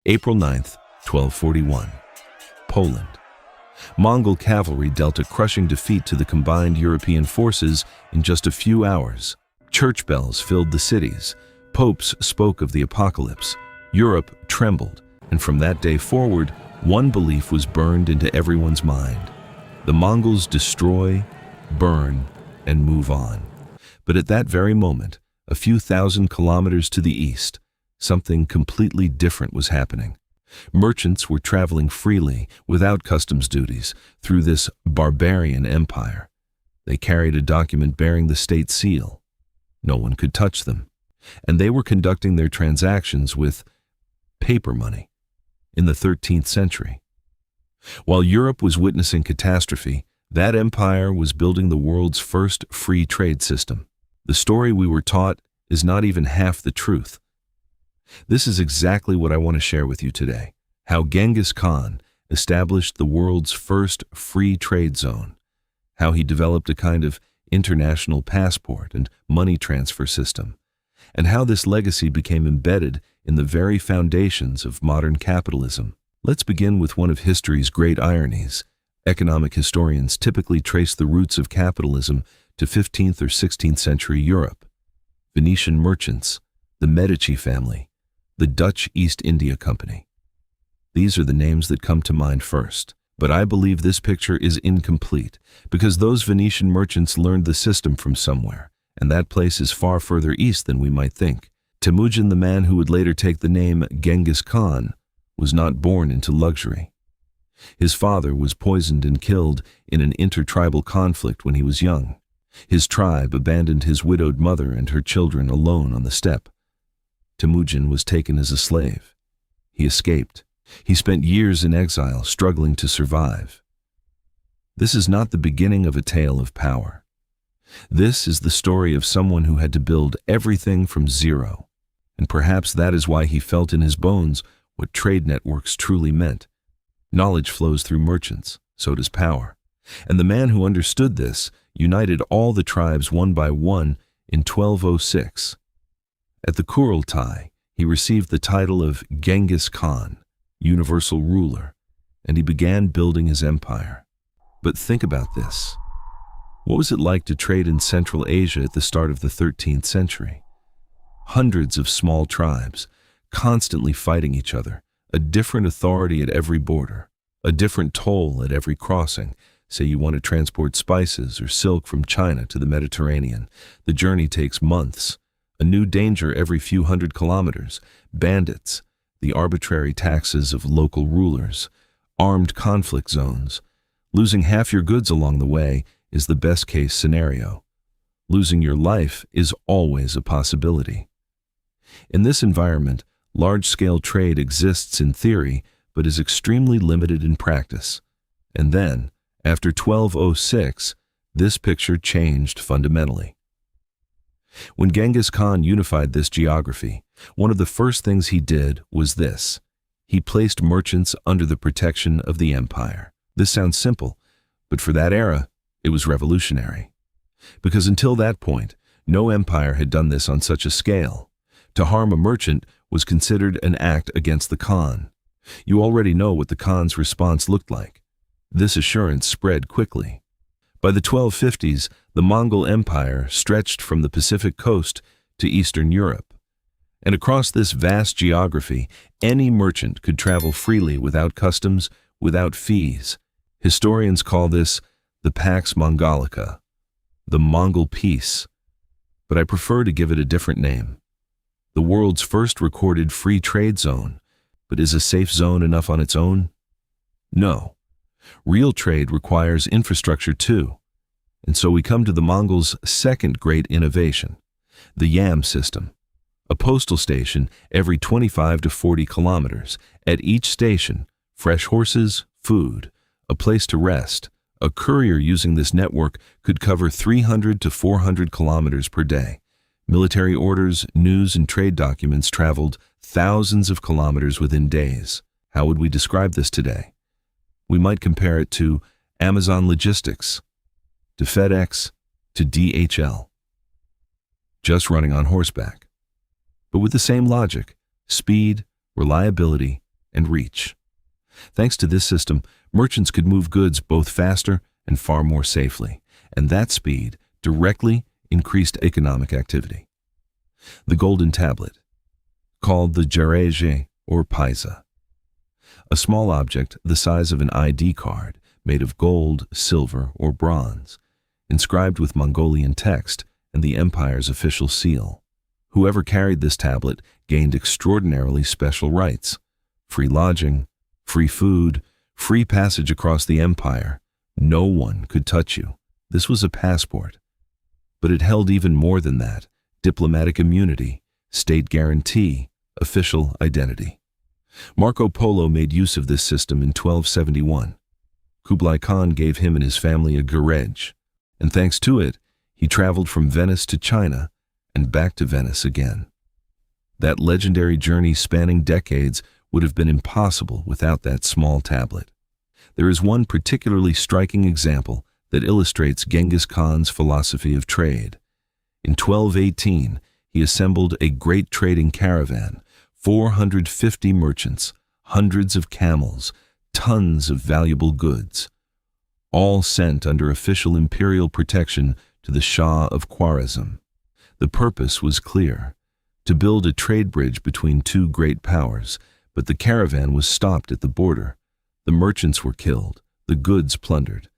April 9th, 1241. Poland. Mongol cavalry dealt a crushing defeat to the combined European forces in just a few hours. Church bells filled the cities. Popes spoke of the apocalypse. Europe trembled, and from that day forward, one belief was burned into everyone's mind. The Mongols destroy, burn, and move on. But at that very moment, a few thousand kilometers to the east, something completely different was happening. Merchants were traveling freely, without customs duties, through this barbarian empire. They carried a document bearing the state seal. No one could touch them. And they were conducting their transactions with paper money in the 13th century. While Europe was witnessing catastrophe, that empire was building the world's first free trade system. The story we were taught is not even half the truth. This is exactly what I want to share with you today: how Genghis Khan established the world's first free trade zone, how he developed a kind of international passport and money transfer system, and how this legacy became embedded in the very foundations of modern capitalism. Let's begin with one of history's great ironies. Economic historians typically trace the roots of capitalism to 15th or 16th century Europe. Venetian merchants, the Medici family, the Dutch East India Company. These are the names that come to mind first. But I believe this picture is incomplete, because those Venetian merchants learned the system from somewhere, and that place is far further east than we might think. Temujin, the man who would later take the name Genghis Khan, was not born into luxury. His father was poisoned and killed in an intertribal conflict when he was young. His tribe abandoned his widowed mother and her children alone on the steppe. Temujin was taken as a slave. He escaped. He spent years in exile, struggling to survive. This is not the beginning of a tale of power. This is the story of someone who had to build everything from zero, and perhaps that is why he felt in his bones what trade networks truly meant. Knowledge flows through merchants, so does power. And the man who understood this united all the tribes one by one in 1206. At the Kurultai, he received the title of Genghis Khan, universal ruler, and he began building his empire. But think about this. What was it like to trade in Central Asia at the start of the 13th century? Hundreds of small tribes, constantly fighting each other, a different authority at every border, a different toll at every crossing. Say you want to transport spices or silk from China to the Mediterranean. The journey takes months. A new danger every few hundred kilometers. Bandits, the arbitrary taxes of local rulers, armed conflict zones. Losing half your goods along the way is the best-case scenario. Losing your life is always a possibility. In this environment, large-scale trade exists in theory, but is extremely limited in practice. And then, after 1206, this picture changed fundamentally. When Genghis Khan unified this geography, one of the first things he did was this. He placed merchants under the protection of the empire. This sounds simple, but for that era, it was revolutionary. Because until that point, no empire had done this on such a scale. To harm a merchant was considered an act against the Khan. You already know what the Khan's response looked like. This assurance spread quickly. By the 1250s, the Mongol Empire stretched from the Pacific coast to Eastern Europe. And across this vast geography, any merchant could travel freely without customs, without fees. Historians call this the Pax Mongolica, the Mongol peace. But I prefer to give it a different name. The world's first recorded free trade zone. But is a safe zone enough on its own? No. Real trade requires infrastructure too. And so we come to the Mongols' second great innovation, the yam system. A postal station every 25 to 40 kilometers. At each station, fresh horses, food, a place to rest. A courier using this network could cover 300 to 400 kilometers per day. Military orders, news, and trade documents traveled thousands of kilometers within days. How would we describe this today? We might compare it to Amazon logistics, to FedEx, to DHL. Just running on horseback. But with the same logic, speed, reliability, and reach. Thanks to this system, merchants could move goods both faster and far more safely, and that speed directly increased economic activity. The golden tablet, called the gerege or paisa, a small object the size of an ID card made of gold, silver, or bronze, inscribed with Mongolian text and the empire's official seal. Whoever carried this tablet gained extraordinarily special rights: free lodging, free food, free passage across the empire. No one could touch you. This was a passport. But it held even more than that: diplomatic immunity, state guarantee, official identity. Marco Polo made use of this system in 1271. Kublai Khan gave him and his family a gerege, and thanks to it, he traveled from Venice to China and back to Venice again. That legendary journey spanning decades would have been impossible without that small tablet. There is one particularly striking example that illustrates Genghis Khan's philosophy of trade. In 1218, he assembled a great trading caravan, 450 merchants, hundreds of camels, tons of valuable goods, all sent under official imperial protection to the Shah of Khwarezm. The purpose was clear: to build a trade bridge between two great powers, but the caravan was stopped at the border. The merchants were killed, the goods plundered.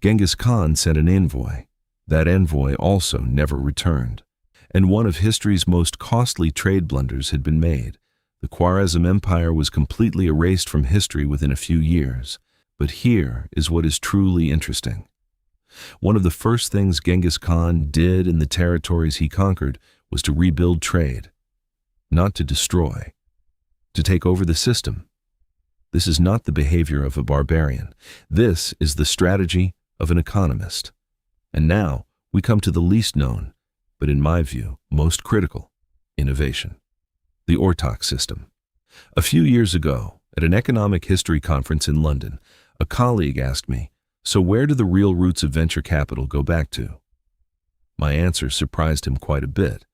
Genghis Khan sent an envoy. That envoy also never returned. And one of history's most costly trade blunders had been made. The Khwarezm Empire was completely erased from history within a few years. But here is what is truly interesting. One of the first things Genghis Khan did in the territories he conquered was to rebuild trade, not to destroy, to take over the system. This is not the behavior of a barbarian. This is the strategy of an economist. And now we come to the least known, but in my view, most critical, innovation: the Ortaq system. A few years ago, at an economic history conference in London, a colleague asked me, "So where do the real roots of venture capital go back to?" My answer surprised him quite a bit.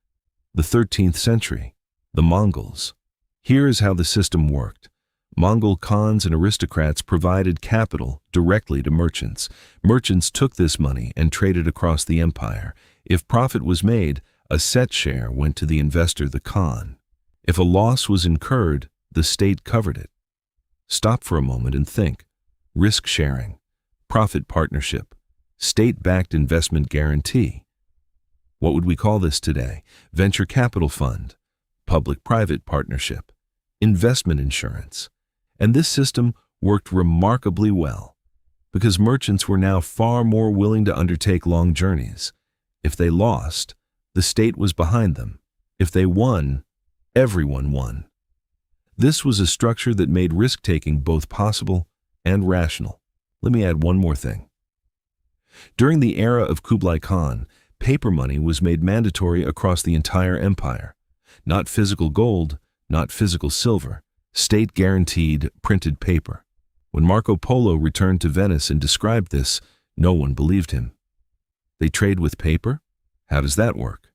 The 13th century, the Mongols. Here is how the system worked. Mongol khans and aristocrats provided capital directly to merchants. Merchants took this money and traded across the empire. If profit was made, a set share went to the investor, the khan. If a loss was incurred, the state covered it. Stop for a moment and think. Risk sharing, profit partnership, state-backed investment guarantee. What would we call this today? Venture capital fund, public-private partnership, investment insurance. And this system worked remarkably well, because merchants were now far more willing to undertake long journeys. If they lost, the state was behind them. If they won, everyone won. This was a structure that made risk-taking both possible and rational. Let me add one more thing. During the era of Kublai Khan, paper money was made mandatory across the entire empire. Not physical gold, not physical silver, state-guaranteed printed paper. When Marco Polo returned to Venice and described this, no one believed him. They trade with paper? How does that work?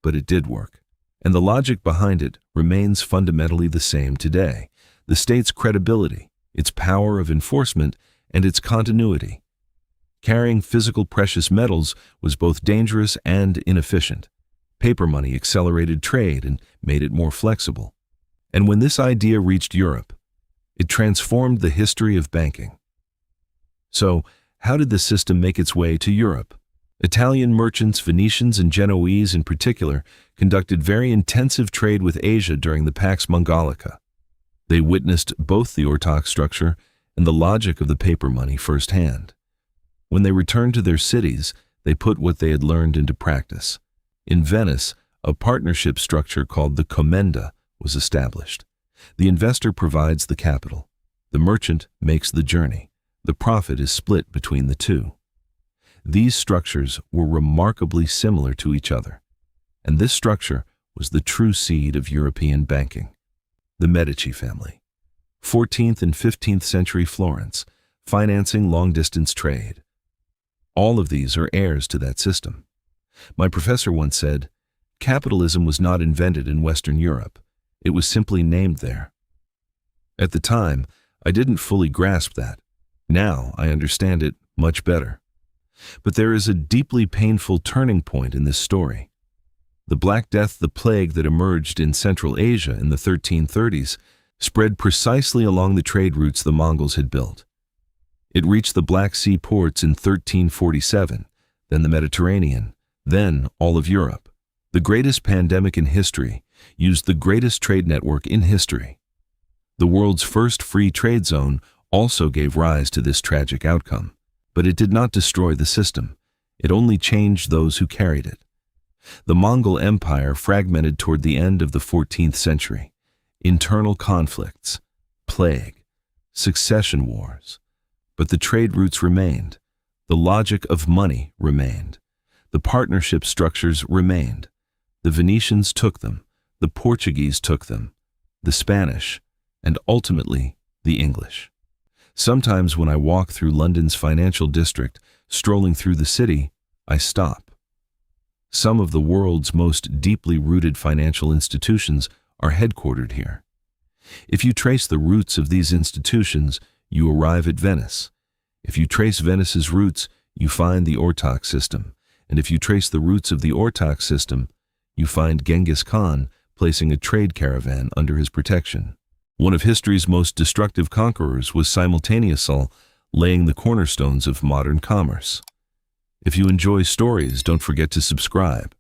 But it did work, and the logic behind it remains fundamentally the same today. The state's credibility, its power of enforcement, and its continuity. Carrying physical precious metals was both dangerous and inefficient. Paper money accelerated trade and made it more flexible. And when this idea reached Europe, it transformed the history of banking. So, how did the system make its way to Europe? Italian merchants, Venetians and Genoese in particular, conducted very intensive trade with Asia during the Pax Mongolica. They witnessed both the Ortaq structure and the logic of the paper money firsthand. When they returned to their cities, they put what they had learned into practice. In Venice, a partnership structure called the commenda was established. The investor provides the capital. The merchant makes the journey. The profit is split between the two. These structures were remarkably similar to each other, and this structure was the true seed of European banking. The Medici family, 14th and 15th century Florence, financing long-distance trade. All of these are heirs to that system. My professor once said, "Capitalism was not invented in Western Europe. It was simply named there." At the time, I didn't fully grasp that. Now I understand it much better. But there is a deeply painful turning point in this story. The Black Death, the plague that emerged in Central Asia in the 1330s, spread precisely along the trade routes the Mongols had built. It reached the Black Sea ports in 1347, then the Mediterranean, then all of Europe. The greatest pandemic in history used the greatest trade network in history. The world's first free trade zone also gave rise to this tragic outcome, but it did not destroy the system. It only changed those who carried it. The Mongol Empire fragmented toward the end of the 14th century. Internal conflicts, plague, succession wars. But the trade routes remained. The logic of money remained. The partnership structures remained. The Venetians took them. The Portuguese took them. The Spanish, and ultimately the English. Sometimes when I walk through London's financial district, strolling through the city, I stop. Some of the world's most deeply rooted financial institutions are headquartered here. If you trace the roots of these institutions, you arrive at Venice. If you trace Venice's roots, you find the Ortaq system. And if you trace the roots of the Ortaq system, you find Genghis Khan placing a trade caravan under his protection. One of history's most destructive conquerors was simultaneously laying the cornerstones of modern commerce. If you enjoy stories, don't forget to subscribe.